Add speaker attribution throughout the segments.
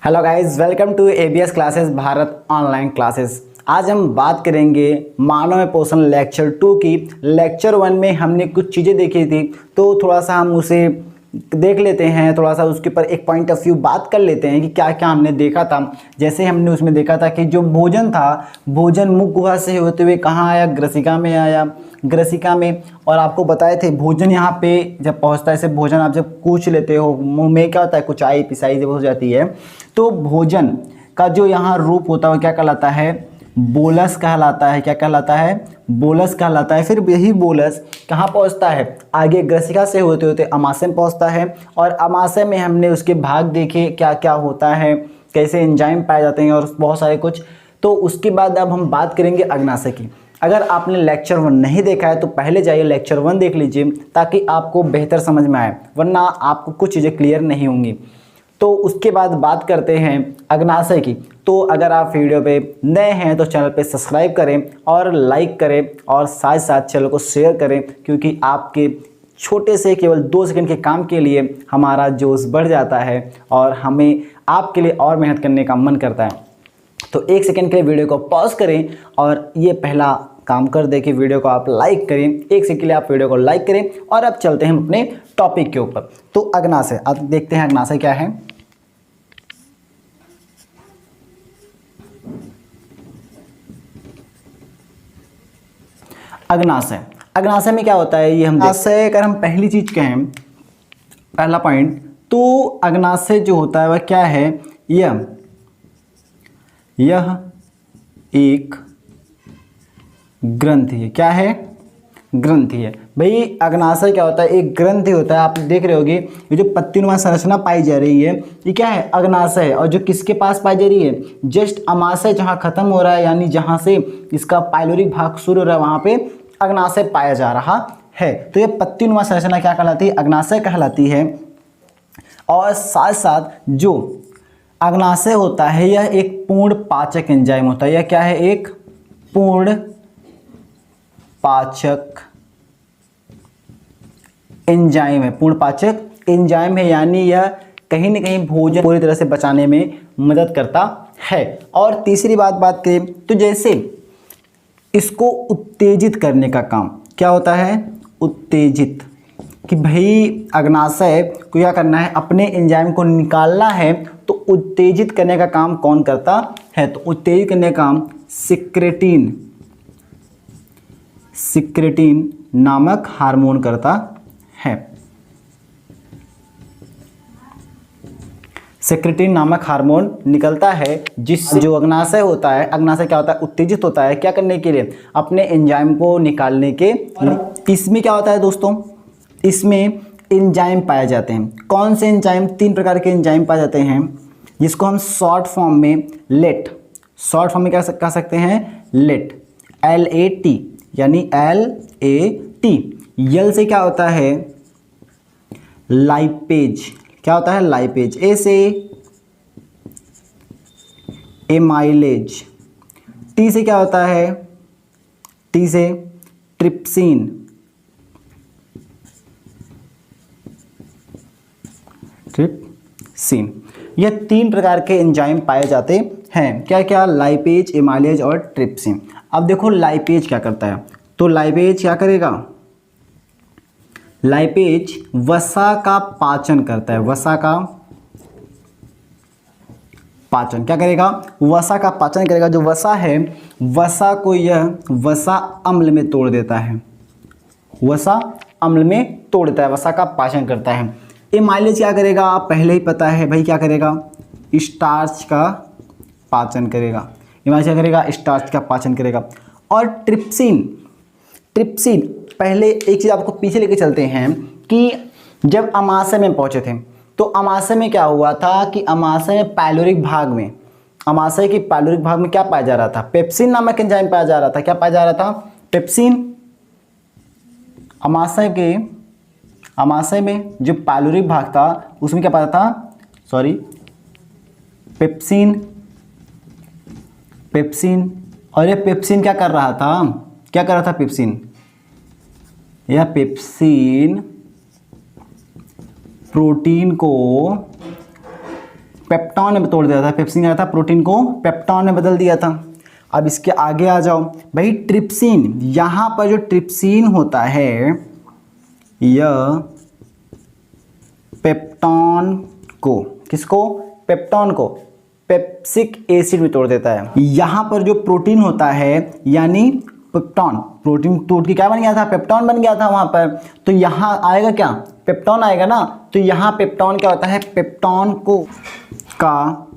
Speaker 1: Hello guys, welcome to ABS classes Bharat online classes. आज हम बात करेंगे मानव में पोषण लेक्चर 2 की। लेक्चर 1 में हमने कुछ चीज़ें देखी थी, तो थोड़ा सा हम उसे देख लेते हैं, थोड़ा सा उसके ऊपर एक पॉइंट ऑफ व्यू बात कर लेते हैं कि क्या क्या हमने देखा था। जैसे हमने उसमें देखा था कि जो भोजन था, भोजन मुख गुहा से होते हुए कहाँ आया, ग्रसिका में आया, ग्रसिका में। और आपको बताए थे भोजन यहाँ पे जब पहुँचता है, ऐसे भोजन आप जब कूच लेते हो मुंह में, क्या होता है, कुचाई पिसाई जब हो जाती है, तो भोजन का जो यहाँ रूप होता है वो क्या कहलाता है, बोलस कहलाता है। क्या कहलाता है? बोलस कहलाता है। फिर यही बोलस कहाँ पहुँचता है, आगे ग्रसिका से होते होते अमाशय में पहुँचता है। और अमाशय में हमने उसके भाग देखे, क्या क्या होता है, कैसे एंजाइम पाए जाते हैं और बहुत सारे कुछ। तो उसके बाद अब हम बात करेंगे अग्नाशय की। अगर आपने लेक्चर 1 नहीं देखा है तो पहले जाइए लेक्चर 1 देख लीजिए, ताकि आपको बेहतर समझ में आए, वरना आपको कुछ चीज़ें क्लियर नहीं होंगी। तो उसके बाद बात करते हैं अग्नाशय की। तो अगर आप वीडियो पे नए हैं तो चैनल पे सब्सक्राइब करें और लाइक करें और साथ साथ चैनल को शेयर करें, क्योंकि आपके छोटे से केवल 2 सेकंड के काम के लिए हमारा जोश बढ़ जाता है और हमें आपके लिए और मेहनत करने का मन करता है। तो 1 सेकंड के लिए वीडियो को पॉज करें और ये पहला काम कर दे कि वीडियो को आप लाइक करें। 1 सेकंड के लिए आप वीडियो को लाइक करें और अब चलते हैं अपने टॉपिक के ऊपर। तो अग्नाशय, अब देखते हैं अग्नाशय क्या है। अग्नाशय, अग्नाशय में क्या होता है ये हम अग्नाशय, अगर हम पहली चीज कहें, पहला पॉइंट, तो अग्नाशय जो होता है वह क्या है, यह एक ग्रंथि है। क्या है? ग्रंथि है। भाई अग्नाशय क्या होता है, एक ग्रंथि होता है। आप देख रहे होगे ये जो पत्तीनुमा संरचना पाई जा रही है, ये क्या है, अग्नाशय है। और जो किसके पास पाई जा रही है, जस्ट अमाशय जहाँ खत्म हो रहा है, यानी जहाँ से इसका पाइलोरिक भाग शुरू हो रहा है, वहाँ पे अग्नाशय पाया जा रहा है। तो ये पत्तीनुमा संरचना क्या कहलाती है, अग्नाशय कहलाती है। और साथ साथ जो अग्नाशय होता है यह एक पूर्ण पाचक एंजाइम होता है। यह क्या है, एक पूर्ण पाचक एंजाइम है। पूर्ण पाचक एंजाइम है, यानी यह कहीं ना कहीं भोजन पूरी तरह से पचाने में मदद करता है। और तीसरी बात करें तो जैसे इसको उत्तेजित करने का काम क्या होता है, उत्तेजित, कि भाई अग्नाशय को क्या करना है, अपने एंजाइम को निकालना है, तो उत्तेजित करने का काम कौन करता है, तो उत्तेजित करने का काम सिक्रेटिन नामक हार्मोन करता है। सिक्रेटिन नामक हार्मोन निकलता है, जिससे जो अग्नाशय होता है, अग्नाशय क्या होता है, उत्तेजित होता है, क्या करने के लिए, अपने एंजाइम को निकालने के। इसमें क्या होता है दोस्तों, इसमें एंजाइम पाए जाते हैं। कौन से एंजाइम? 3 प्रकार के एंजाइम पाए जाते हैं, जिसको हम शॉर्ट फॉर्म में लेट, शॉर्ट फॉर्म में क्या कह सकते हैं, लेट, LAT, यानी LAT। यल से क्या होता है, लाइपेज। क्या होता है, लाइपेज। ए से एमाइलेज। टी से क्या होता है, टी से ट्रिप्सिन। ट्रिप्सिन। यह 3 प्रकार के एंजाइम पाए जाते हैं। क्या क्या? लाइपेज, एमाइलेज और ट्रिप्सिन। अब देखो लाइपेज क्या करता है, तो लाइपेज क्या करेगा, लाइपेज वसा का पाचन करता है। वसा का पाचन क्या करेगा, वसा का पाचन करेगा। जो वसा है, वसा को यह वसा अम्ल में तोड़ देता है, वसा अम्ल में तोड़ देता है, वसा का पाचन करता है। एमाइलेज क्या करेगा, आप पहले ही पता है भाई, क्या करेगा, स्टार्च का पाचन करेगा। एमाइलेज क्या करेगा, स्टार्च का पाचन करेगा। और ट्रिप्सिन, ट्रिप्सिन पहले एक चीज़ आपको पीछे लेके चलते हैं कि जब अमाशय में पहुंचे थे, तो अमाशय में क्या हुआ था कि अमाशय में पाइलोरिक भाग में, अमाशय के पाइलोरिक भाग में क्या पाया जा रहा था, पेप्सिन नामक एंजाइम पाया जा रहा था। क्या पाया जा रहा था, पेप्सिन। अमाशय में जो पाइलोरिक भाग था उसमें क्या पाया था, पेप्सिन। और ये पेप्सिन क्या कर रहा था, पेप्सिन, यह पेप्सिन प्रोटीन को पेप्टॉन में तोड़ दिया था, पेप्सिन क्या था, प्रोटीन को पेप्टॉन में बदल दिया था। अब इसके आगे आ जाओ भाई, ट्रिप्सिन, यहाँ पर जो ट्रिप्सिन होता है यह पेप्टॉन को, किसको, पेप्टॉन को पेप्सिक एसिड में तोड़ देता है। यहाँ पर जो प्रोटीन होता है यानी पेप्टॉन, प्रोटीन टूट के क्या बन गया था, पेप्टॉन बन गया था वहाँ पर, तो यहाँ आएगा क्या, पेप्टॉन आएगा ना। तो यहाँ पेप्टॉन क्या होता है, पेप्टॉन को का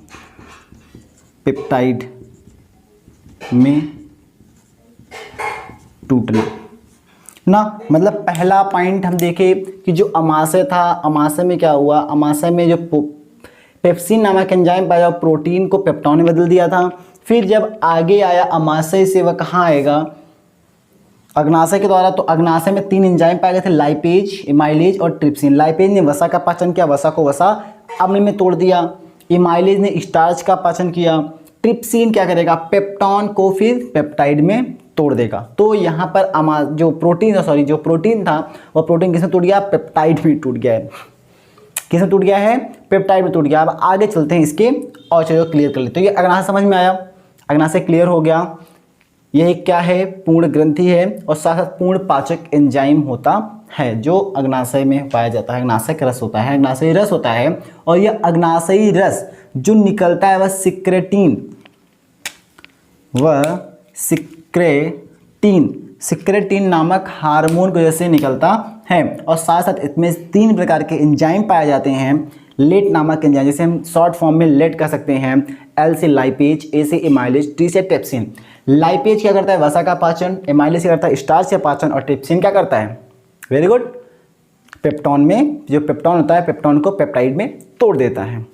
Speaker 1: पेप्टाइड में टूटना ना। मतलब पहला पॉइंट हम देखें कि जो अमाशय था, अमाशय में क्या हुआ, अमाशय में जो पेप्सिन नामक एंजाइम पाया, प्रोटीन को पेप्टॉन में बदल दिया था। फिर जब आगे आया अमाशय से वह कहाँ आएगा, अग्नाशय के द्वारा। तो अग्नाशय में 3 एंजाइम पाए गए थे, लाइपेज, एमाइलेज और ट्रिप्सिन। लाइपेज ने वसा का पाचन किया, वसा को वसा अम्ल में तोड़ दिया। एमाइलेज ने स्टार्च का पाचन किया। ट्रिप्सिन क्या करेगा, पेप्टॉन को फिर पेप्टाइड में तोड़ देगा। तो यहाँ पर जो प्रोटीन था वह प्रोटीन किसमें टूट गया, पेप्टाइड में टूट गया है। किसमें टूट गया है, पेप्टाइड में टूट गया। अब आगे चलते हैं, इसके और चीज़ों को क्लियर कर लेते। तो ये अग्नाशय समझ में आया, अग्नाशय क्लियर हो गया। यह क्या है, पूर्ण ग्रंथि है और साथ साथ पूर्ण पाचक एंजाइम होता है जो अग्नाशय में पाया जाता है। अग्नाशय रस होता है, अग्नाशयी रस होता है। और यह अग्नाशयी रस जो निकलता है वह सिक्रेटिन नामक हार्मोन की वजह से निकलता है। और साथ साथ इसमें 3 प्रकार के एंजाइम पाए जाते हैं। लेट नामक एंजाइम, जैसे हम शॉर्ट फॉर्म में लेट कह सकते हैं, एल से लाइपेज, ए से एमाइलेज, टी से ट्रिप्सिन। लाइपेज क्या करता है, वसा का पाचन, एमाइलेज क्या करता है, स्टार्च का पाचन, और ट्रिप्सिन क्या करता है, वेरी गुड, पेप्टॉन में जो पेप्टॉन होता है पेप्टॉन को पेप्टाइड में तोड़ देता है।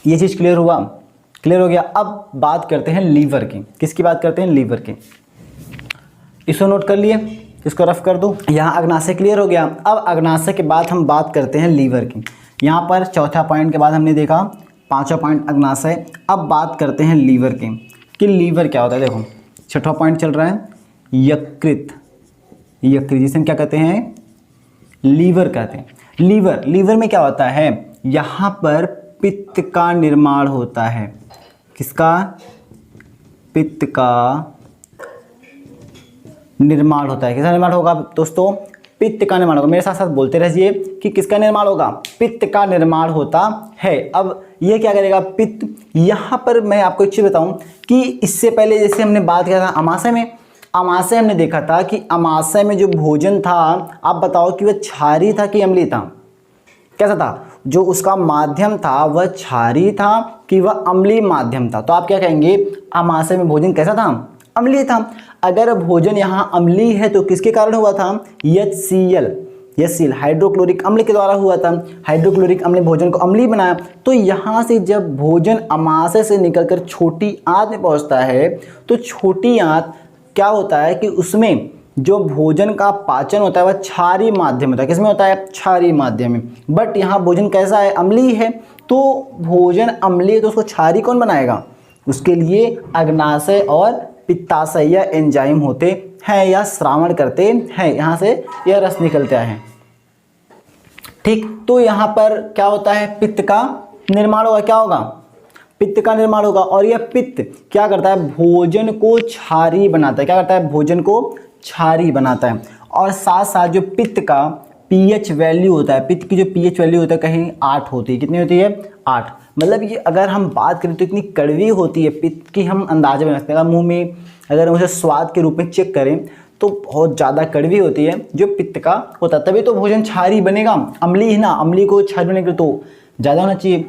Speaker 1: ये चीज़ क्लियर हुआ, क्लियर हो गया। अब बात करते हैं लीवर की। किसकी बात करते हैं, लीवर की। इसको नोट कर लिए, इसको रफ कर दो। यहाँ अग्नाशय क्लियर हो गया। अब अग्नाशय के बाद हम बात करते हैं लीवर की। यहाँ पर चौथा पॉइंट के बाद हमने देखा, 5वां पॉइंट अग्नाशय। अब बात करते हैं लीवर की कि लीवर क्या होता है। देखो 6वां पॉइंट चल रहा है, यकृत। यकृत जिसे हम क्या कहते हैं, लीवर कहते हैं। लीवर में क्या होता है, यहाँ पर पित्त का निर्माण होता है। किसका, पित्त का निर्माण होता है। किसका निर्माण होगा दोस्तों, पित्त का निर्माण होगा। मेरे साथ साथ बोलते रहिए कि किसका निर्माण होगा, पित्त का निर्माण होता है। अब ये क्या करेगा, पित्त। यहाँ पर मैं आपको एक चीज़ बताऊँ कि इससे पहले जैसे हमने बात किया था अमाशय में, अमाशय हमने देखा था कि अमाशय में जो भोजन था, आप बताओ कि वह क्षारीय था कि अम्लीय था, कैसा था, जो उसका माध्यम था वह क्षारीय था कि वह अम्लीय माध्यम था। तो आप क्या कहेंगे, अमाशय में भोजन कैसा था, अम्लीय था। अगर भोजन यहाँ अम्लीय है तो किसके कारण हुआ था, HCl हाइड्रोक्लोरिक अम्ल के द्वारा हुआ था। हाइड्रोक्लोरिक अम्ल ने भोजन को अम्लीय बनाया। तो यहाँ से जब भोजन अमाशय से निकलकर छोटी आंत में पहुँचता है तो छोटी आंत क्या होता है कि उसमें जो भोजन का पाचन होता है वह क्षारीय माध्यम होता है। किसमें होता है, क्षारीय माध्यम में। बट यहाँ भोजन कैसा है, अम्लीय है। तो भोजन अम्लीय है तो उसको क्षारीय कौन बनाएगा, उसके लिए अग्नाशय और पित्ताशय या एंजाइम होते हैं या श्रावण करते हैं, यहाँ से यह रस निकलता है। ठीक, तो यहाँ पर क्या होता है, पित्त का निर्माण होगा। क्या होगा, पित्त का निर्माण होगा। और यह पित्त क्या करता है, भोजन को क्षारीय बनाता है। क्या करता है, भोजन को क्षारीय बनाता है। और साथ साथ जो पित्त का पीएच वैल्यू होता है, पित्त की जो पीएच वैल्यू होता है कहीं 8 होती है। कितनी होती है, 8। मतलब ये अगर हम बात करें तो इतनी कड़वी होती है पित्त की, हम अंदाजा बना सकते हैं। मुंह में अगर हम उसे स्वाद के रूप में चेक करें तो बहुत ज़्यादा कड़वी होती है जो पित्त का होता है। तभी तो भोजन क्षारीय बनेगा, अम्लीय है ना, अम्लीय को क्षारीय बनेगा तो ज़्यादा होना चाहिए।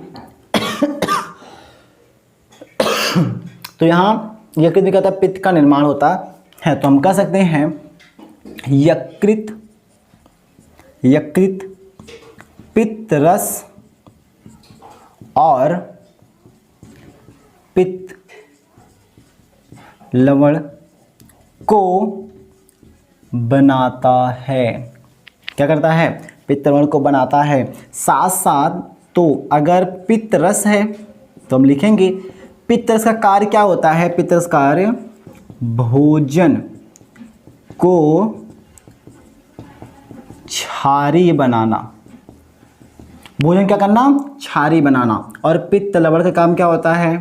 Speaker 1: तो यहाँ यकृत में क्या होता है, पित्त का निर्माण होता है। तो हम कह सकते हैं यकृत पित्त रस और पित्त लवण को बनाता है। क्या करता है, पित्त लवण को बनाता है। साथ साथ तो अगर पित्त रस है तो हम लिखेंगे पित्त रस का कार्य क्या होता है, पित्त रस कार्य भोजन को क्षारीय बनाना। भोजन क्या करना, क्षारी बनाना। और पित्त लवण का काम क्या होता है,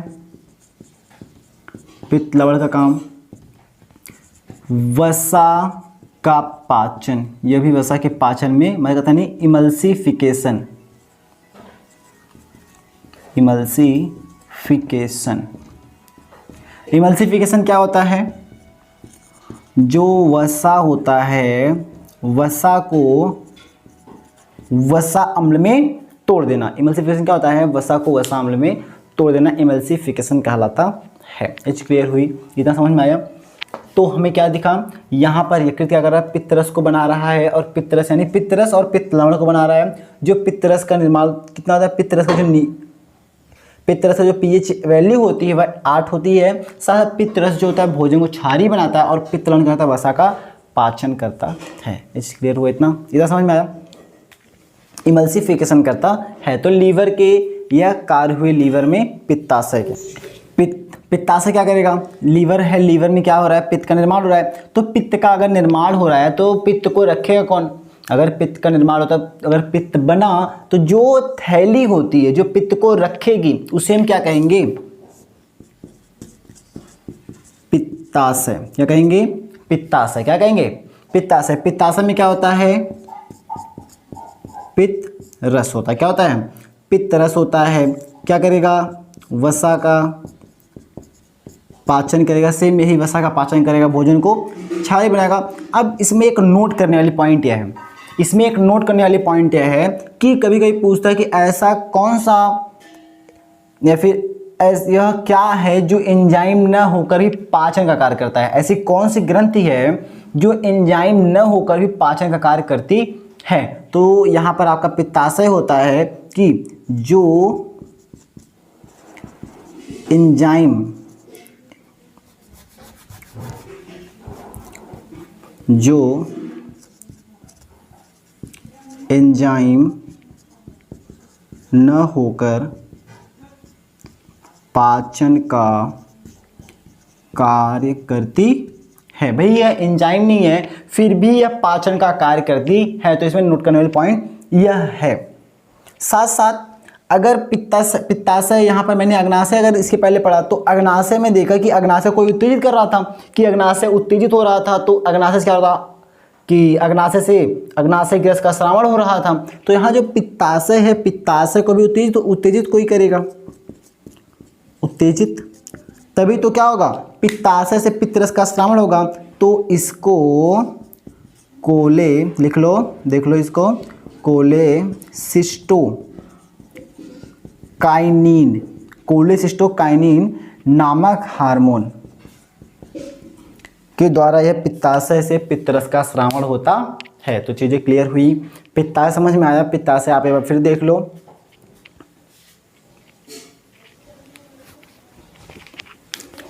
Speaker 1: पित्त लवण का काम वसा का पाचन, यह भी वसा के पाचन में मैं कहता नहीं इमल्सिफिकेशन, इमल्सिफिकेशन। इमल्सिफिकेशन क्या होता है, जो वसा होता है वसा को वसा अम्ल में तोड़ देना। इमल्सिफिकेशन क्या होता है, वसा को वसा अम्ल में तोड़ देना, इमल्सिफिकेशन कहलाता है। इच क्लियर हुई, इतना समझ में आया। तो हमें क्या दिखा, यहाँ पर यकृत क्या कर रहा है, पित्तरस को बना रहा है, और पित्तरस यानी पित्तरस और पित्त लवण को बना रहा है। जो पित्तरस का निर्माण कितना होता है, पित्तरस का जो पीएच वैल्यू होती है वह 8 होती है। साथ पित्तरस जो होता है भोजन को क्षारी बनाता है, और पित्त लवण क्या होता है, वसा का पाचन करता है। इस क्लियर हुआ, इतना समझ में आया। इमल्सिफिकेशन करता है। तो लीवर के यह कार्य हुए लीवर में पित्ताशय के। पित्ताशय क्या करेगा, लीवर है, लीवर में क्या हो रहा है, पित्त का निर्माण हो रहा है। तो पित्त का अगर निर्माण हो रहा है तो पित्त को रखेगा कौन, अगर पित्त का निर्माण होता है, अगर पित्त बना तो जो थैली होती है जो पित्त को रखेगी उसे हम क्या कहेंगे, पित्ताशय। क्या कहेंगे, पित्ताशय। क्या कहेंगे, पित्ताशय। पित्ताशय में क्या होता है, पित्त रस होता है। क्या होता है, पित्त रस होता है। क्या करेगा, वसा का पाचन करेगा, सेम यही वसा का पाचन करेगा, भोजन को क्षारी बनाएगा। अब इसमें एक नोट करने वाली पॉइंट यह है, इसमें एक नोट करने वाली पॉइंट यह है कि कभी कभी पूछता है कि ऐसा कौन सा या फिर यह क्या है जो एंजाइम न होकर भी पाचन का कार्य करता है। ऐसी कौन सी ग्रंथि है जो एंजाइम न होकर भी पाचन का कार्य करती है। तो यहाँ पर आपका पित्ताशय होता है कि जो एंजाइम न होकर पाचन का कार्य करती है। भाई यह एंजाइम नहीं है फिर भी यह पाचन का कार्य करती है, तो इसमें नोट करने वाली पॉइंट यह है। साथ साथ अगर पित्ताशय यहाँ पर मैंने अग्नाशय अगर इसके पहले पढ़ा तो अग्नाशय में देखा कि अग्नाशय कोई उत्तेजित कर रहा था, कि अग्नाशय उत्तेजित हो रहा था, तो अग्नाशय से क्या होता कि अग्नाशय से अग्नाशय गैस का श्रावण हो रहा था। तो यहाँ जो पित्ताशय है, पित्ताशय को भी उत्तेजित कोई करेगा, उत्तेजित, तभी तो क्या होगा, पित्ताशय से पित्तरस का श्रावण होगा। तो इसको कोले लिख लो, देख लो इसको, कोलेसिस्टोकाइनिन नामक हार्मोन के द्वारा यह पित्ताशय से पित्तरस का श्रावण होता है। तो चीजें क्लियर हुई, पित्ताशय समझ में आया। पित्ताशय आप एक बार फिर देख लो,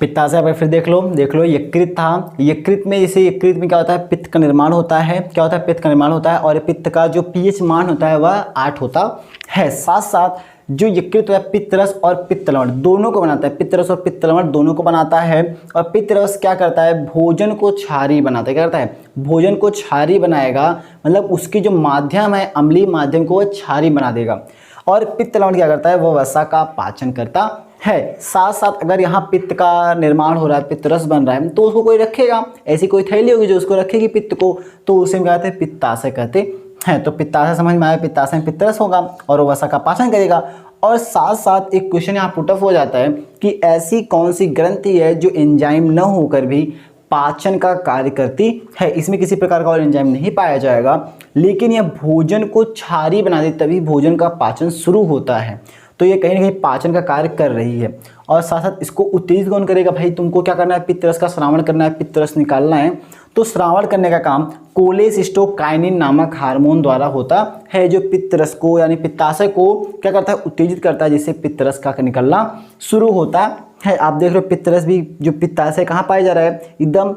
Speaker 1: पित्ताशय आप फिर देख लो यकृत था, यकृत में जैसे यकृत में क्या होता है, पित्त का निर्माण होता है। क्या होता है, पित्त का निर्माण होता है, और पित्त का जो पीएच मान होता है वह 8 होता है। साथ साथ जो यकृत है पित्तरस और पित्त लवण दोनों को बनाता है, पित्तरस और पित्त लवण दोनों को बनाता है। और पित्तरस क्या करता है, भोजन को क्षारी बनाता है। क्या करता है, भोजन को क्षारी बनाएगा, मतलब उसकी जो माध्यम है अम्लीय माध्यम को वह क्षारी बना देगा। और पित्त लवण क्या करता है, वह वसा का पाचन करता है। साथ साथ अगर यहाँ पित्त का निर्माण हो रहा है, पित्तरस बन रहा है, तो उसको कोई रखेगा, ऐसी कोई थैली होगी जो उसको रखेगी पित्त को, तो उसे हम कहते हैं पित्ताशय कहते हैं। तो पित्ताशय समझ में आया, पित्ताशय में पित्तरस होगा और वो वसा का पाचन करेगा। और साथ साथ एक क्वेश्चन यहाँ पुटअप हो जाता है कि ऐसी कौन सी ग्रंथि है जो एंजाइम न होकर भी पाचन का कार्य करती है। इसमें किसी प्रकार का और एंजाइम नहीं पाया जाएगा, लेकिन यह भोजन को क्षारी बना दे तभी भोजन का पाचन शुरू होता है। तो ये कहीं ना कहीं पाचन का कार्य कर रही है। और साथ साथ इसको उत्तेजित कौन करेगा, भाई तुमको क्या करना है, पित्तरस का श्रावण करना है, पित्तरस निकालना है। तो श्रावण करने का काम कोलेसिस्टोकाइनिन नामक हार्मोन द्वारा होता है, जो पित्तरस को यानी पित्ताशय को क्या करता है, उत्तेजित करता है, जिससे पित्तरस का निकलना शुरू होता है। आप देख रहे हो पित्तरस भी जो पित्ताशय कहाँ पाया जा रहा है, एकदम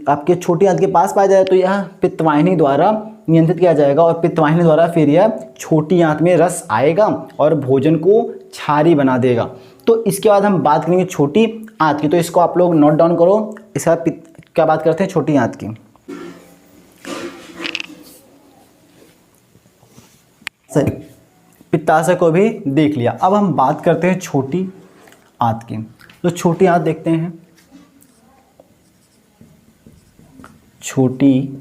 Speaker 1: आपके छोटी आंत के पास पाया जाए, तो यह पित्तवाहिनी द्वारा नियंत्रित किया जाएगा। और पित्तवाहिनी द्वारा फिर यह छोटी आंत में रस आएगा और भोजन को क्षारी बना देगा। तो इसके बाद हम बात करेंगे छोटी आंत की, तो इसको आप लोग नोट डाउन करो। इसके बाद क्या बात करते हैं, छोटी आंत की। सर पित्ताशय को भी देख लिया। अब हम बात करते हैं छोटी आंत की। तो छोटी आंत देखते हैं। छोटी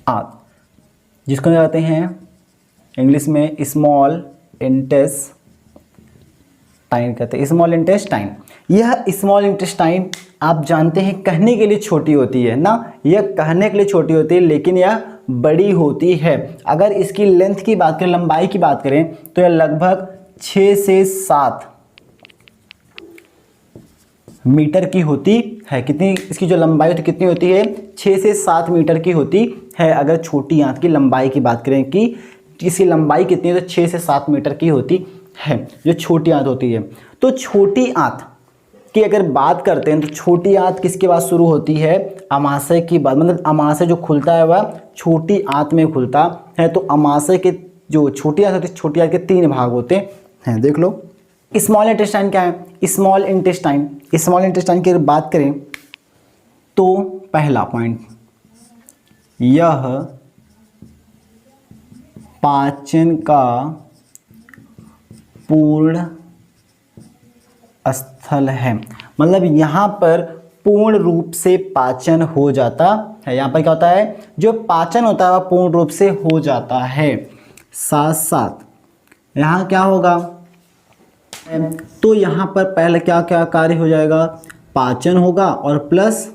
Speaker 1: आंत जिसको कहते हैं इंग्लिश में स्मॉल इंटेस्टाइन कहते हैं, स्मॉल इंटेस्टाइन। यह स्मॉल इंटेस्टाइन आप जानते हैं कहने के लिए छोटी होती है ना, यह कहने के लिए छोटी होती है लेकिन यह बड़ी होती है। अगर इसकी लेंथ की बात करें, लंबाई की बात करें, तो यह लगभग 6 से 7 मीटर की होती है। कितनी इसकी जो लंबाई होती कितनी होती है? 6 से 7 मीटर की होती है। अगर छोटी आंत की लंबाई की बात करें कि इसकी लंबाई कितनी है, तो 6 से 7 मीटर की होती है, जो छोटी आंत होती है। तो छोटी आंत की अगर बात करते हैं तो छोटी आंत किसके बाद शुरू होती है? अमाशय की बात, मतलब अमाशय जो खुलता है वह छोटी आंत में खुलता है। तो अमाशय के जो छोटी आंत होती है, छोटी आंत के 3 भाग होते हैं। देख लो स्मॉल इंटेस्टाइन क्या है? स्मॉल इंटेस्टाइन, स्मॉल इंटेस्टाइन की बात करें तो पहला पॉइंट, यह पाचन का पूर्ण स्थल है। मतलब यहाँ पर पूर्ण रूप से पाचन हो जाता है। यहाँ पर क्या होता है? जो पाचन होता है वह पूर्ण रूप से हो जाता है। साथ साथ यहाँ क्या होगा? तो यहाँ पर पहले क्या क्या कार्य हो जाएगा? पाचन होगा और प्लस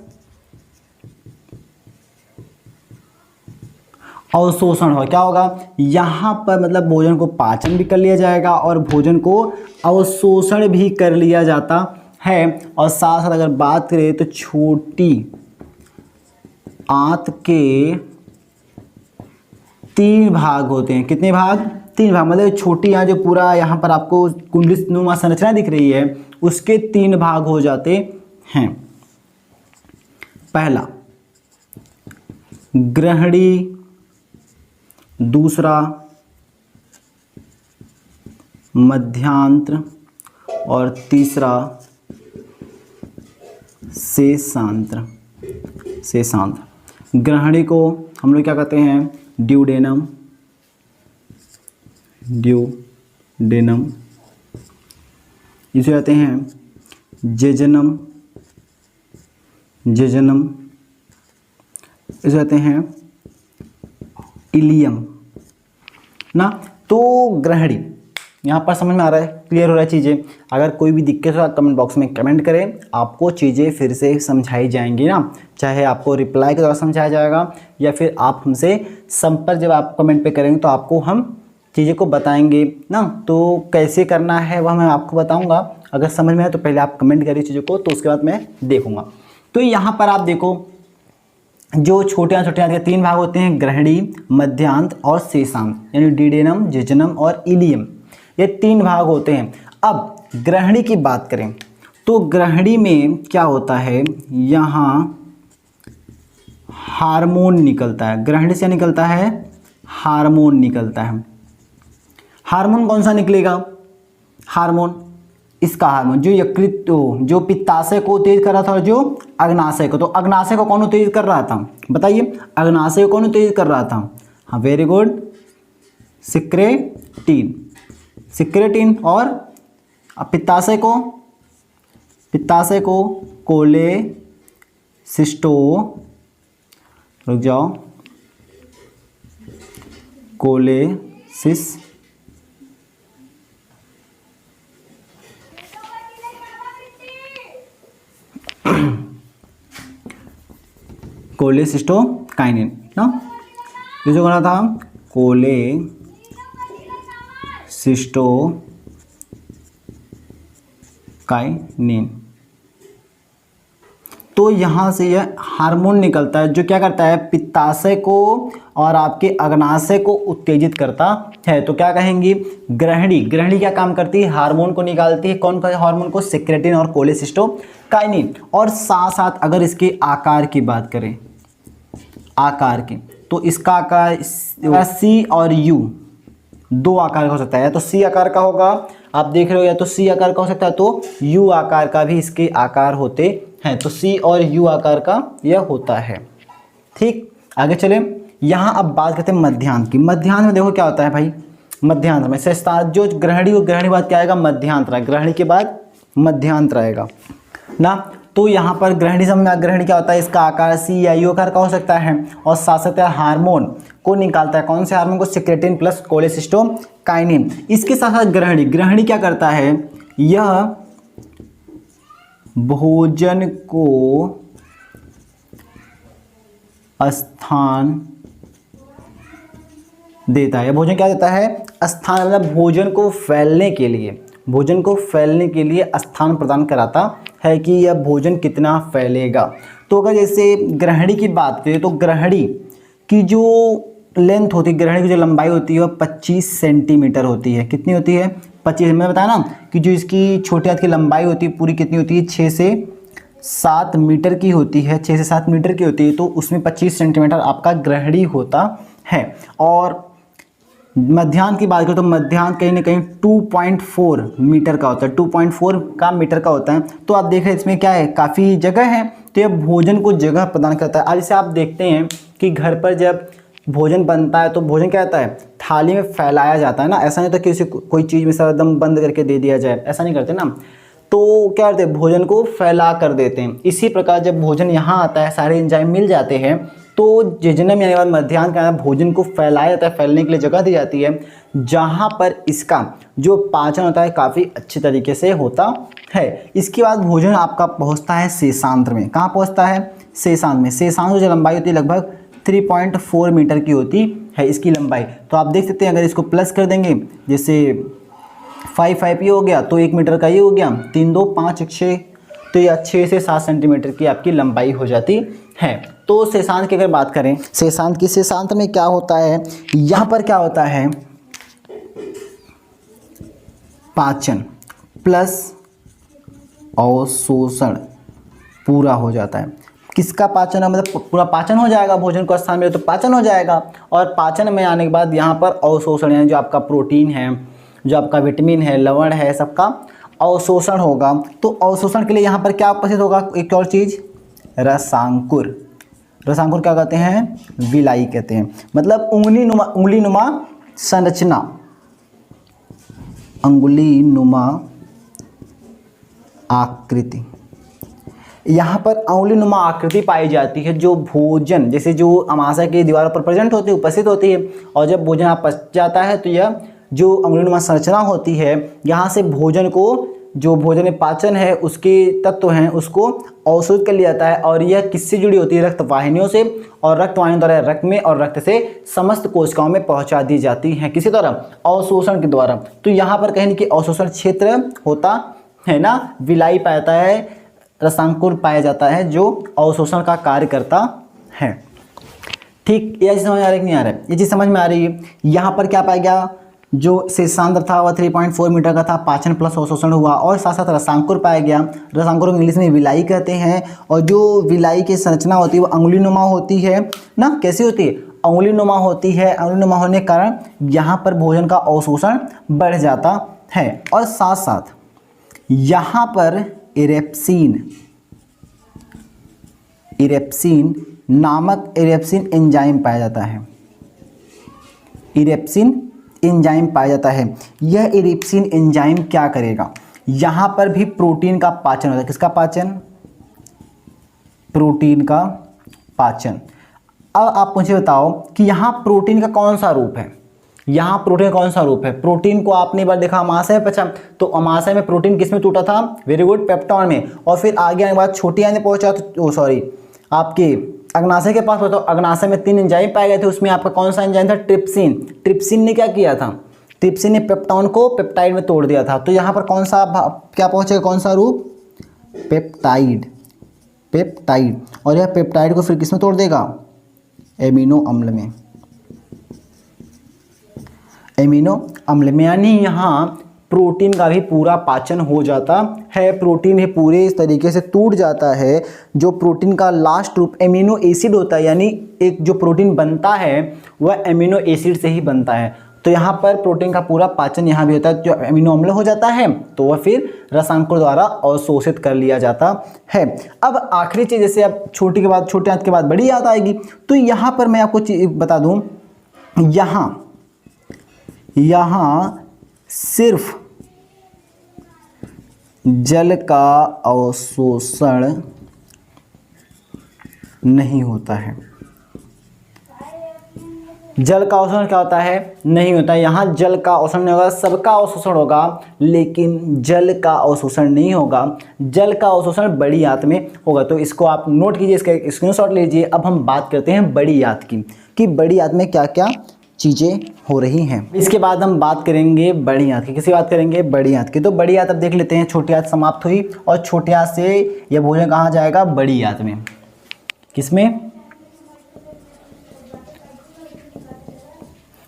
Speaker 1: अवशोषण होगा। क्या होगा? यहाँ पर मतलब भोजन को पाचन भी कर लिया जाएगा और भोजन को अवशोषण भी कर लिया जाता है। और साथ साथ अगर बात करें तो छोटी आंत के 3 भाग होते हैं। कितने भाग? 3 भाग। मतलब छोटी आंत जो पूरा यहाँ पर आपको कुंडलीनुमा संरचना दिख रही है उसके 3 भाग हो जाते हैं। पहला ग्रहणी, दूसरा मध्यांत्र और तीसरा शेषांत्र। शेषांत्र ग्रहणी को हम लोग क्या कहते हैं? Duodenum, duodenum. इसे कहते हैं जेजनम, जेजनम। इसे कहते हैं इलियम ना। तो ग्रहणी यहाँ पर समझ में आ रहा है, क्लियर हो रहा है चीज़ें। अगर कोई भी दिक्कत हो कमेंट बॉक्स में कमेंट करें, आपको चीज़ें फिर से समझाई जाएंगी ना। चाहे आपको रिप्लाई के द्वारा समझाया जाएगा या फिर आप हमसे संपर्क जब आप कमेंट पे करेंगे तो आपको हम चीज़ें को बताएंगे ना। तो कैसे करना है वह मैं आपको बताऊँगा। अगर समझ में आए तो पहले आप कमेंट करिए चीज़ों को, तो उसके बाद मैं देखूँगा। तो यहाँ पर आप देखो जो छोटे आंत के 3 भाग होते हैं, ग्रहणी, मध्यांत और शेषांत, यानी डीडेनम, जेजनम और इलियम। ये 3 भाग होते हैं। अब ग्रहणी की बात करें तो ग्रहणी में क्या होता है? यहाँ हार्मोन निकलता है। ग्रहणी से निकलता है हार्मोन निकलता है। हार्मोन कौन सा निकलेगा? हार्मोन इसका हार्मोन जो यकृत जो पित्ताशय को उत्तेजित कर रहा था और जो अग्नाशय को। तो अग्नाशय को कौन उत्तेजित कर रहा था? बताइए, अग्नाशय को कौन उत्तेजित कर रहा था? हाँ, वेरी गुड, सिक्रेटिन। सिक्रेटिन। और पित्ताशय को कोलेसिस्टो, रुक जाओ, कोलेसिस्टोकाइनिन ना। ये जो बना था कोलेसिस्टोकाइनिन। तो यहाँ से यह हार्मोन निकलता है जो क्या करता है? पित्ताशय को और आपके अग्नाशय को उत्तेजित करता है। तो क्या कहेंगे? ग्रहणी। ग्रहणी क्या काम करती है? हार्मोन को निकालती है। कौन सा हार्मोन को? सिक्रेटिन और कोलेसिस्टोकाइनिन। और साथ साथ अगर इसके आकार की बात करें, आकार की, तो इसका आकार सी और यू 2 आकार का हो सकता है। तो सी आकार का होगा, आप देख रहे हो, या तो सी आकार का हो सकता है, तो यू आकार का भी इसके आकार होते हैं। तो सी और यू आकार का यह होता है। ठीक, आगे चले। यहाँ अब बात करते हैं मध्यांत की। मध्यांत में देखो क्या होता है भाई? मध्यांतर में जो ग्रहणी को ग्रहणी के बाद क्या आएगा, मध्यांतर, ग्रहणी के बाद मध्यांतर आएगा ना। तो यहाँ पर ग्रहणी समझ में, ग्रहणी क्या होता है, इसका आकार सी या यू आकार का हो सकता है और साथ साथ हार्मोन को निकालता है। कौन से हार्मोन को, सेक्रेटिन प्लस कोलेसिस्टोकाइनिन। इसके साथ साथ ग्रहणी, ग्रहणी क्या करता है, यह भोजन को स्थान देता है। भोजन क्या देता है, स्थान, मतलब भोजन को फैलने के लिए, भोजन को फैलने के लिए स्थान प्रदान कराता है कि यह भोजन कितना फैलेगा। तो अगर जैसे ग्रहणी की बात करें तो ग्रहणी की जो लेंथ होती है, ग्रहणी की जो लंबाई होती है वह 25 सेंटीमीटर होती है। कितनी होती है, 25। मैं बताया ना कि जो इसकी छोटे हाथ की लंबाई होती है पूरी कितनी होती है, 6 से 7 मीटर की होती है, 6 से 7 मीटर की होती है। तो उसमें 25 सेंटीमीटर आपका ग्रहणी होता है। और मध्याह्न की बात करें तो मध्याह्न कहीं ना कहीं 2.4 मीटर का होता है, 2.4 का मीटर का होता है। तो आप देख रहे हैं इसमें क्या है, काफ़ी जगह है, तो यह भोजन को जगह प्रदान करता है। अब जैसे आप देखते हैं कि घर पर जब भोजन बनता है तो भोजन क्या होता है, थाली में फैलाया जाता है ना। ऐसा नहीं होता कि उसे कोई चीज़ में एकदम बंद करके दे दिया जाए, ऐसा नहीं करते ना। तो क्या करते हैं, भोजन को फैला कर देते हैं। इसी प्रकार जब भोजन यहाँ आता है, सारे एंजाइम मिल जाते हैं, तो जेजुनम यानी मध्याह्न का भोजन को फैलाया जाता है, फैलने के लिए जगह दी जाती है, जहाँ पर इसका जो पाचन होता है काफ़ी अच्छे तरीके से होता है। इसके बाद भोजन आपका पहुँचता है शेषांत्र में। कहाँ पहुँचता है, शेषांत्र में। शेषांत्र जो लंबाई होती है लगभग 3.4 मीटर की होती है इसकी लंबाई। तो आप देख सकते हैं अगर इसको प्लस कर देंगे, जैसे 5 ये हो गया तो 1 मीटर का ये हो गया, 3 2 5 6, तो यह 6 से 7 सेंटीमीटर की आपकी लंबाई हो जाती है। तो शेषांत्र की अगर बात करें, शेषांत्र में क्या होता है, यहाँ पर क्या होता है, पाचन प्लस अवशोषण पूरा हो जाता है। किसका पाचन है, मतलब पूरा पाचन हो जाएगा, भोजन को स्थान मिले तो पाचन हो जाएगा। और पाचन में आने के बाद यहाँ पर अवशोषण यानी जो आपका प्रोटीन है, जो आपका विटामिन है, लवण है, सबका अवशोषण होगा। तो अवशोषण के लिए यहाँ पर क्या उपस्थित होगा, एक और चीज़, रसांकुर। रसांकुर क्या कहते हैं, विलाई कहते हैं। मतलब उंगली नुमा संरचना, अंगुली नुमा आकृति। यहाँ पर अंगुली नुमा आकृति पाई जाती है जो भोजन, जैसे जो अमाशय की दीवारों पर प्रेजेंट होती है, उपस्थित होती है। और जब भोजन आप पच जाता है तो यह जो अंगुली नुमा संरचना होती है, यहाँ से भोजन को, जो भोजन में पाचन है उसके तत्व हैं उसको अवशोषित कर लिया जाता है। और यह किससे जुड़ी होती है, रक्त वाहिनियों से, और रक्त वाहिनियों द्वारा रक्त में और रक्त से समस्त कोशिकाओं में पहुंचा दी जाती हैं। किसी द्वारा, अवशोषण के द्वारा। तो यहाँ पर कहीं कि अवशोषण क्षेत्र होता है ना, विलाई पाया जाता है, रसांकुर पाया जाता है जो अवशोषण का कार्य करता है। ठीक, यह चीज़ समझ आ रही है कि नहीं आ रहा है, ये चीज़ समझ में आ रही है। यहाँ पर क्या पाया गया, जो शेषांत्र था वह 3.4 मीटर का था, पाचन प्लस अवशोषण हुआ, और साथ साथ रसांकुर पाया गया। रसांकुर को इंग्लिश में विलाई कहते हैं। और जो विलाई की संरचना होती है वो अंगुलीनुमा होती है ना। कैसी होती है, अंगुलीनुमा होती है। अंगुलीनुमा होने के कारण यहाँ पर भोजन का अवशोषण बढ़ जाता है। और साथ साथ यहाँ पर इरेप्सिन नामक इरेप्सिन एंजाइम पाया जाता है। इरेप्सिन एंजाइम पाया जाता है। यह इरेप्सिन एंजाइम क्या करेगा, यहाँ पर भी प्रोटीन का पाचन होता है। किसका पाचन, प्रोटीन का पाचन। अब आप मुझे बताओ कि यहाँ प्रोटीन का कौन सा रूप है, यहाँ प्रोटीन का कौन सा रूप है। प्रोटीन को आपने बार देखा अमाशय में पचा, तो अमाशय में प्रोटीन किस में टूटा था, वेरी गुड, पेप्टॉन में। और फिर आगे आने के बाद छोटी आने पहुंचा तो आपके अग्नाशय के पास पहुंचा, तो अग्नाशय में 3 एंजाइम पाए गए थे। उसमें आपका कौन सा एंजाइम था, ट्रिप्सिन। ट्रिप्सिन ने क्या किया था, ट्रिप्सिन ने पेप्टॉन को पेप्टाइड में तोड़ दिया था। तो यहाँ पर कौन सा क्या पहुंचेगा, कौन सा रूप, पेप्टाइड। और यह पेप्टाइड को फिर किस में तोड़ देगा, एमिनो अम्ल में। एमिनो अम्ल में, यानी यहाँ प्रोटीन का भी पूरा पाचन हो जाता है। प्रोटीन ही पूरे इस तरीके से टूट जाता है। जो प्रोटीन का लास्ट रूप एमिनो एसिड होता है, यानी एक जो प्रोटीन बनता है वह एमिनो एसिड से ही बनता है। तो यहाँ पर प्रोटीन का पूरा पाचन यहाँ भी होता है। जो एमिनो अम्ल हो जाता है तो वह फिर रसायनकों द्वारा अवशोषित कर लिया जाता है। अब आखिरी चीज़, जैसे अब छोटे हाथ के बाद बड़ी याद आएगी, तो यहाँ पर मैं आपको बता दूँ, यहाँ सिर्फ जल का अवशोषण नहीं होता है। जल का अवशोषण क्या होता है? नहीं होता है। यहाँ जल का अवशोषण नहीं होगा, सबका अवशोषण होगा, लेकिन जल का अवशोषण नहीं होगा। जल का अवशोषण बड़ी आंत में होगा। तो इसको आप नोट कीजिए, इसका स्क्रीनशॉट लीजिए। अब हम बात करते हैं बड़ी आंत की, कि बड़ी आंत में क्या क्या चीज़ें हो रही हैं। इसके बाद हम बात करेंगे बड़ी आंत की। किसी बात करेंगे? बड़ी आंत की। तो बड़ी आंत अब देख लेते हैं। छोटी आंत समाप्त हुई और छोटी आंत से यह भोजन कहाँ जाएगा? बड़ी आंत में। किसमें?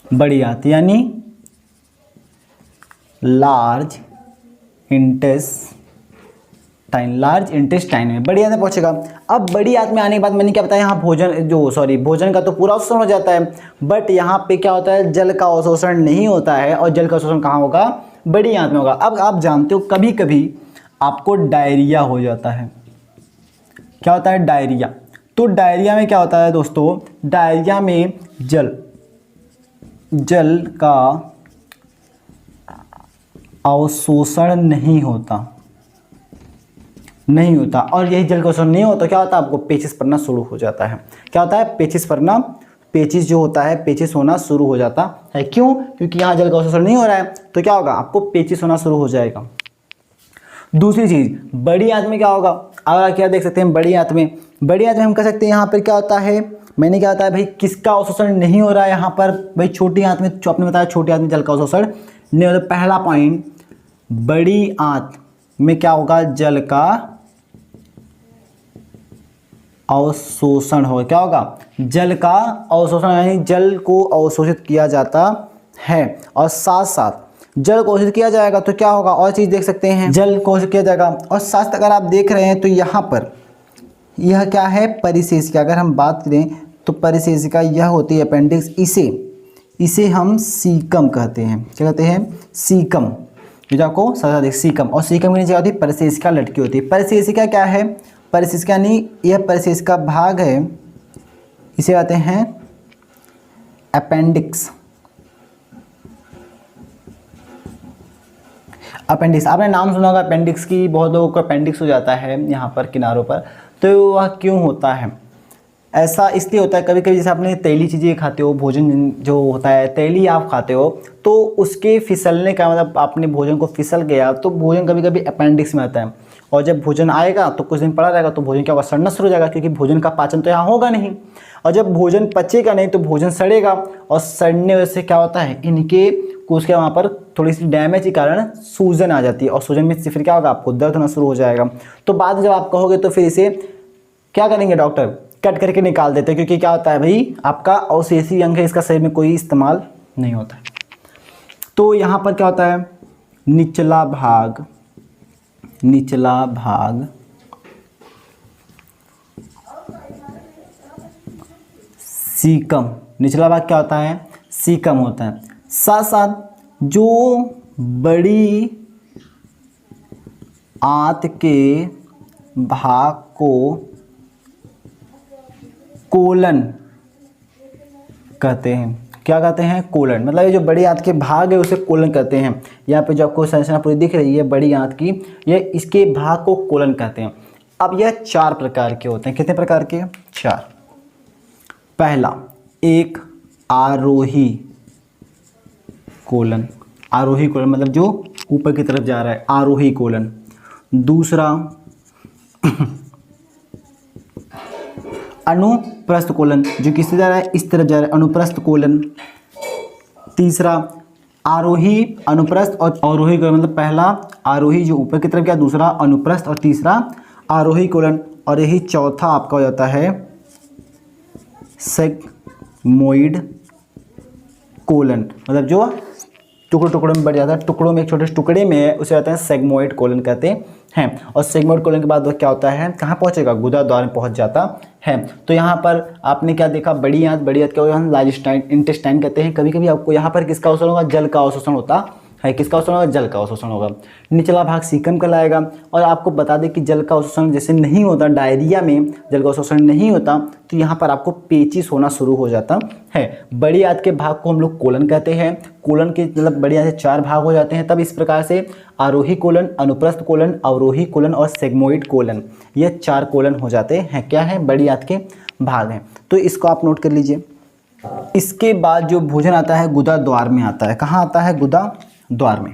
Speaker 1: बड़ी आंत, यानी लार्ज इंटेस्टाइन में बड़ी आंत में पहुंचेगा। अब बड़ी आंत में आने के बाद मैंने क्या बताया, यहाँ भोजन का तो पूरा अवशोषण हो जाता है, बट यहाँ पे क्या होता है? जल का अवशोषण नहीं होता है। और जल का अवशोषण कहाँ होगा? बड़ी आंत में होगा। अब आप जानते हो कभी कभी आपको डायरिया हो जाता है। क्या होता है? डायरिया। तो डायरिया में क्या होता है दोस्तों? डायरिया में जल का अवशोषण नहीं होता और यही जल का अवशोषण नहीं होता, क्या होता है? आपको पेचिश पड़ना शुरू हो जाता है। क्या होता है? पेचिश जो होता है, पेचिश होना शुरू हो जाता है। क्यों? क्योंकि यहाँ जल का अवशोषण नहीं हो रहा है, तो क्या होगा? आपको पेचिश होना शुरू हो जाएगा। दूसरी चीज, बड़ी आंत में क्या होगा? अब क्या देख सकते हैं बड़ी आंत में हम कह सकते हैं यहाँ पर क्या होता है, मैंने क्या होता है भाई, किसका अवशोषण नहीं हो रहा है यहाँ पर भाई? छोटी आंत में, जो आपने बताया छोटी आंत में जल का अवशोषण नहीं होता। पहला पॉइंट, बड़ी आंत में क्या होगा? जल का अवशोषण होगा। क्या होगा? जल का अवशोषण, यानी जल को अवशोषित किया जाता है। और साथ साथ जल को अवशोषित किया जाएगा तो क्या होगा? और चीज देख सकते हैं, जल को अवशोषित किया जाएगा। और साथ अगर आप देख रहे हैं तो यहाँ पर यह क्या है? परिशेषिका। अगर हम बात करें तो परिशेषिका यह होती है अपेंडिक्स। इसे हम सीकम कहते हैं। क्या कहते हैं? सीकम। जो आपको समझा सीकम। और सीकम की नीचे होती है परिशेषिका लटकी होती है। परिशेषिका क्या है? परिशेषिका नहीं, यह परिशेषिका भाग है, इसे कहते हैं अपेंडिक्स। आपने नाम सुना होगा अपेंडिक्स की, बहुत लोगों को अपेंडिक्स हो जाता है यहाँ पर किनारों पर। तो वह क्यों होता है? ऐसा इसलिए होता है, कभी कभी जैसे आपने तेली चीज़ें खाते हो, भोजन जो होता है तेली आप खाते हो, तो उसके फिसलने का मतलब आपने भोजन को फिसल गया तो भोजन कभी कभी अपेंडिक्स में आता है। और जब भोजन आएगा तो कुछ दिन पड़ा रहेगा तो भोजन क्या होगा? सड़ना शुरू हो जाएगा, क्योंकि भोजन का पाचन तो यहाँ होगा नहीं। और जब भोजन पचेगा नहीं तो भोजन सड़ेगा, और सड़ने से क्या होता है? इनके कुछ के वहाँ पर थोड़ी सी डैमेज के कारण सूजन आ जाती है, और सूजन में फिर क्या होगा? आपको दर्द होना शुरू हो जाएगा। तो बाद में जब आप कहोगे तो फिर इसे क्या करेंगे डॉक्टर? कट करके निकाल देते हैं, क्योंकि क्या होता है भाई, आपका अवशेषी अंग है, इसका शरीर में कोई इस्तेमाल नहीं होता है। तो यहाँ पर क्या होता है? निचला भाग सीकम। निचला भाग क्या होता है? सीकम होता है। साथ साथ जो बड़ी आंत के भाग को कोलन कहते हैं। क्या कहते हैं? कोलन। मतलब ये जो बड़ी आंत के भाग है उसे कोलन कहते हैं। यहाँ पे जो आपको संरचना पूरी दिख रही है बड़ी आंत की, ये इसके भाग को कोलन कहते हैं। अब यह 4 प्रकार के होते हैं। कितने प्रकार के? 4। पहला, एक आरोही कोलन। आरोही कोलन मतलब जो ऊपर की तरफ जा रहा है, आरोही कोलन। दूसरा अनुप्रस्थ कोलन, जो किस जा रहा है? इस तरफ जा रहा है, अनुप्रस्थ कोलन। तीसरा आरोही, अनुप्रस्थ और आरोही कोलन। मतलब पहला आरोही जो ऊपर की तरफ गया, दूसरा अनुप्रस्थ और तीसरा आरोही कोलन। और यही चौथा आपका हो जाता है सेगमोइड कोलन। मतलब जो टुकड़ों में बढ़ जाता है, टुकड़ों में एक छोटे टुकड़े में है, उसे कहते हैं सेगमोइड कोलन कहते हैं। और सेगमोइड कोलन के बाद वो क्या होता है? कहाँ पहुँचेगा? गुदा द्वार में पहुँच जाता है। तो यहाँ पर आपने क्या देखा? बड़ी आंत क्या हम लार्ज इंटेस्टाइन कहते हैं। कभी कभी आपको यहाँ पर किसका अवशोषण होगा? जल का अवशोषण होता है, किसका अवशोषण होगा? जल का अवशोषण होगा। निचला भाग सीकम कहलाएगा। और आपको बता दें कि जल का अवशोषण जैसे नहीं होता, डायरिया में जल का अवशोषण नहीं होता, तो यहाँ पर आपको पेचिश होना शुरू हो जाता है। बड़ी आंत के भाग को हम लोग कोलन कहते हैं। कोलन के मतलब बड़ी आंत से 4 भाग हो जाते हैं। तब इस प्रकार से आरोही कोलन, अनुप्रस्थ कोलन, अवरोही कोलन और सेगमोइड कोलन, ये 4 कोलन हो जाते हैं। क्या है? बड़ी आंत के भाग हैं। तो इसको आप नोट कर लीजिए। इसके बाद जो भोजन आता है गुदा द्वार में आता है। कहाँ आता है? गुदा द्वार में।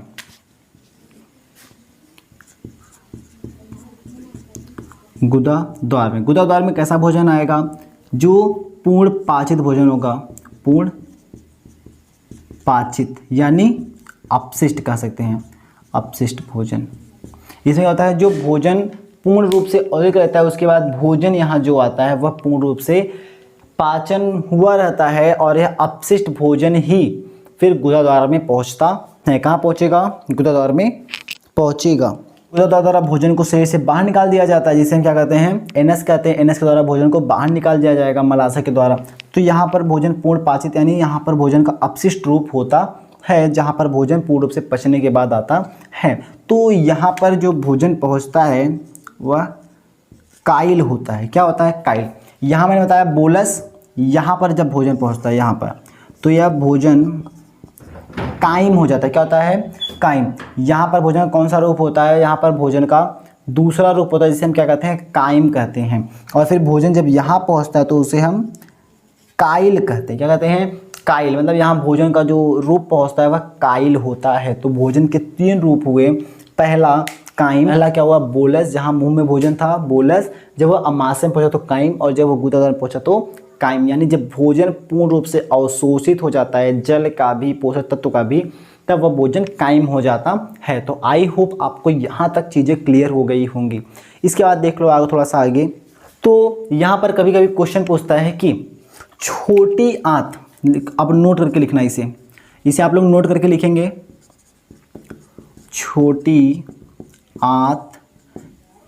Speaker 1: गुदा द्वार में। गुदा द्वार में कैसा भोजन आएगा? जो पूर्ण पाचित भोजन होगा, पूर्ण पाचित यानी अपशिष्ट कह सकते हैं, अपशिष्ट भोजन। इसमें होता है जो भोजन पूर्ण रूप से अधिक रहता है, उसके बाद भोजन यहाँ जो आता है वह पूर्ण रूप से पाचन हुआ रहता है और यह अपशिष्ट भोजन ही फिर गुदा द्वार में पहुँचता है। कहाँ पहुँचेगा? गुदा द्वार में पहुँचेगा। गुदा द्वार द्वारा भोजन को शरीर से बाहर निकाल दिया जाता है, जिसे हम क्या कहते हैं? एनएस कहते हैं। एनएस के द्वारा भोजन को बाहर निकाल दिया जाएगा मलाशय के द्वारा। तो यहाँ पर भोजन पूर्ण पाचित यानी यहाँ पर भोजन का अपशिष्ट रूप होता है, जहाँ पर भोजन पूर्ण रूप से पचने के बाद आता है। तो यहाँ पर जो भोजन पहुँचता है वह काइल होता है। क्या होता है? काइल। यहाँ मैंने बताया बोलस, यहाँ पर जब भोजन पहुँचता है यहाँ पर, तो यह भोजन काइम हो जाता है। क्या होता है? काइम। यहाँ पर भोजन का कौन सा रूप होता है? यहाँ पर भोजन का दूसरा रूप होता है, जिसे हम क्या कहते हैं? काइम कहते हैं। और फिर भोजन जब यहाँ पहुँचता है तो उसे हम काइल कहते हैं। क्या कहते हैं? काइल। मतलब यहाँ भोजन का जो रूप पहुँचता है वह काइल होता है। तो भोजन के 3 रूप हुए। पहला काइम, पहला क्या हुआ? बोलस, जहाँ मुंह में भोजन था बोलस, जब वह अमाशय में पहुँचा तो काइम, और जब वह गुदा द्वार में पहुँचा तो काइम। यानी जब भोजन पूर्ण रूप से अवशोषित हो जाता है, जल का भी, पोषक तत्व का भी, तब वह भोजन काइम हो जाता है। तो आई होप आपको यहाँ तक चीज़ें क्लियर हो गई होंगी। इसके बाद देख लो आगे, थोड़ा सा आगे। तो यहाँ पर कभी कभी क्वेश्चन पूछता है कि छोटी आंत, अब नोट करके लिखना इसे आप लोग नोट करके लिखेंगे। छोटी आंत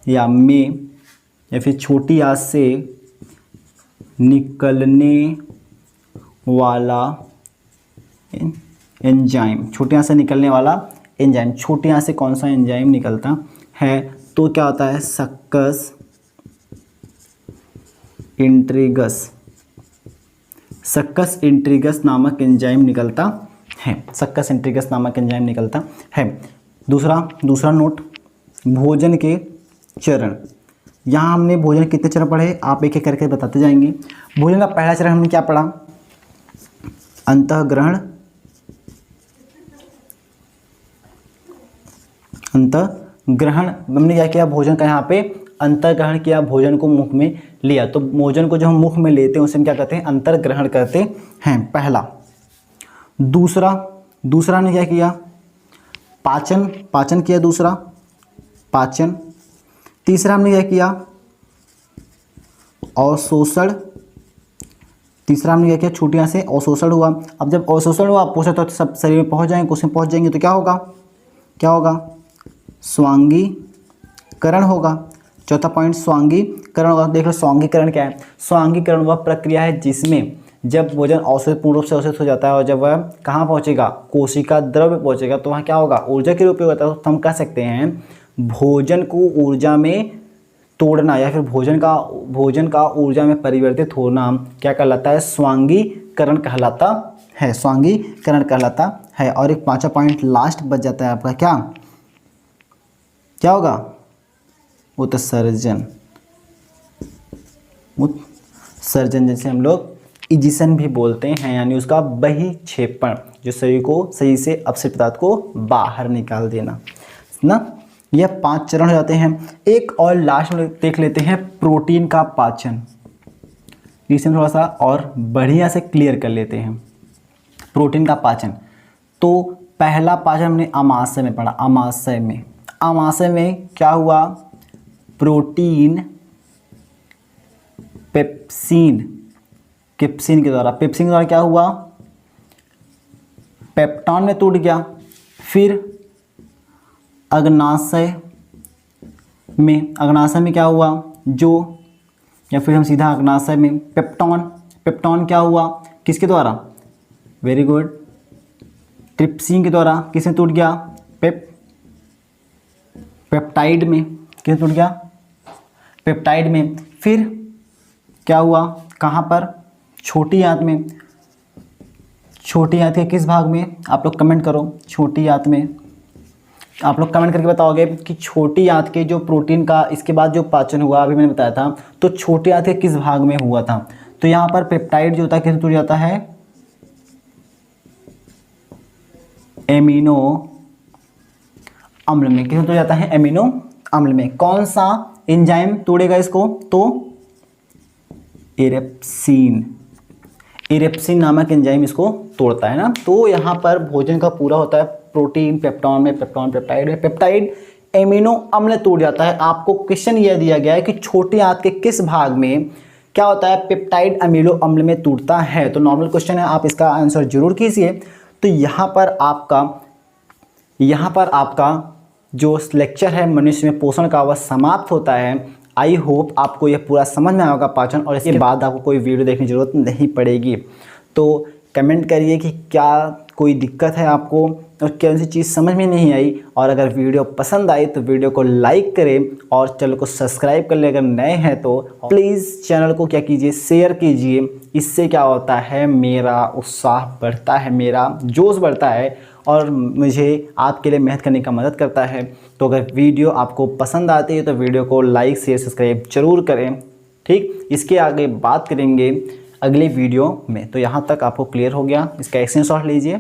Speaker 1: या में या फिर छोटी आंत से निकलने वाला एंजाइम, छोटी आंत से निकलने वाला एंजाइम। छोटी आंत से कौन सा एंजाइम निकलता है? तो क्या होता है? सक्कस इंट्रीगस। सक्कस इंट्रीगस नामक एंजाइम निकलता है। सक्कस इंट्रीगस नामक एंजाइम निकलता है। दूसरा नोट, भोजन के चरण। यहाँ हमने भोजन कितने चरण पढ़े, आप एक एक करके बताते जाएंगे। भोजन का पहला चरण हमने क्या पढ़ा? अंतःग्रहण। अंतःग्रहण हमने क्या किया? भोजन का यहाँ पे अंतःग्रहण किया, भोजन को मुख में लिया। तो भोजन को जो हम मुख में लेते हैं उसे हम क्या कहते हैं? अंतर्ग्रहण कहते हैं, पहला। दूसरा ने क्या किया? पाचन किया, दूसरा पाचन। तीसरा हमने क्या किया? अवशोषण। तीसरा हमने क्या किया? छोटी आंत से अवशोषण हुआ। अब जब अवशोषण हुआ, पोषक तत्व सब शरीर में पहुंच जाएंगे, कोशिका में पहुंच जाएंगे, तो क्या होगा? स्वांगीकरण होगा। चौथा पॉइंट स्वांगीकरण होगा। देख लो स्वांगीकरण क्या है? स्वांगीकरण वह प्रक्रिया है जिसमें जब भोजन अवशोषित, पूर्ण रूप से अवशोषित हो जाता है और जब वह कहाँ पहुँचेगा? कोशिका द्रव्य पहुँचेगा, तो वहाँ क्या होगा? ऊर्जा के रूप में होता है। तो हम कह सकते हैं भोजन को ऊर्जा में तोड़ना या फिर भोजन का ऊर्जा में परिवर्तित होना क्या कहलाता है? स्वांगीकरण कहलाता है। स्वांगीकरण कहलाता है। और एक 5वां पॉइंट लास्ट बच जाता है आपका, क्या होगा? उत्सर्जन। उत्सर्जन जैसे हम लोग इजिशन भी बोलते हैं, यानी उसका बहिक्षेपण, जो शरीर को सही से अपशिष्ट पदार्थ को बाहर निकाल देना ना। यह 5 चरण हो जाते हैं। एक और लास्ट में देख लेते हैं प्रोटीन का पाचन। इसे थोड़ा सा और बढ़िया से क्लियर कर लेते हैं। प्रोटीन का पाचन, तो पहला पाचन हमने अमाशय में पढ़ा। अमाशय में क्या हुआ? प्रोटीन पेप्सिन के द्वारा क्या हुआ? पेप्टॉन में टूट गया। फिर अग्नाशय में क्या हुआ? या फिर हम सीधा अग्नाशय में पेप्टॉन क्या हुआ? किसके द्वारा? वेरी गुड, ट्रिप्सिन के द्वारा किसमें टूट गया? पेप्टाइड में। किसमें टूट गया? पेप्टाइड में। फिर क्या हुआ? कहाँ पर? छोटी आंत में। छोटी आंत के किस भाग में? आप लोग कमेंट करो। छोटी आंत में आप लोग कमेंट करके बताओगे कि छोटी आंत के जो प्रोटीन का इसके बाद जो पाचन हुआ, अभी मैंने बताया था, तो छोटी आंत के किस भाग में हुआ था? तो यहाँ पर पेप्टाइड जो होता है किसमें टूट जाता है? एमिनो अम्ल में। किसमें टूट जाता है? एमिनो अम्ल में। कौन सा एंजाइम तोड़ेगा इसको? तो इरेप्सिन। इरेप्सिन नामक एंजाइम इसको तोड़ता है ना। तो यहाँ पर भोजन का पूरा होता है प्रोटीन, पेप्टॉन में, पेप्टॉन पेप्टाइड में, पेप्टाइड एमिनो अम्ल तोड़ जाता है। आपको क्वेश्चन यह दिया गया है कि छोटी आंत के किस भाग में क्या होता है? पेप्टाइड अमीनो अम्ल में टूटता है। तो नॉर्मल क्वेश्चन है, आप इसका आंसर जरूर कीजिए। तो यहाँ पर आपका जो लेक्चर है मनुष्य में पोषण का वह समाप्त होता है। आई होप आपको यह पूरा समझ में आएगा पाचन, और इसके बाद आपको कोई वीडियो देखने की ज़रूरत नहीं पड़ेगी। तो कमेंट करिए कि क्या कोई दिक्कत है आपको और कौन सी चीज़ समझ में नहीं आई। और अगर वीडियो पसंद आई तो वीडियो को लाइक करें और चैनल को सब्सक्राइब कर ले। अगर नए हैं तो प्लीज़ चैनल को क्या कीजिए? शेयर कीजिए। इससे क्या होता है? मेरा उत्साह बढ़ता है, मेरा जोश बढ़ता है और मुझे आपके लिए मेहनत करने का मदद करता है। तो अगर वीडियो आपको पसंद आती है तो वीडियो को लाइक शेयर सब्सक्राइब जरूर करें। ठीक, इसके आगे बात करेंगे अगले वीडियो में। तो यहाँ तक आपको क्लियर हो गया, इसका स्क्रीनशॉट लीजिए।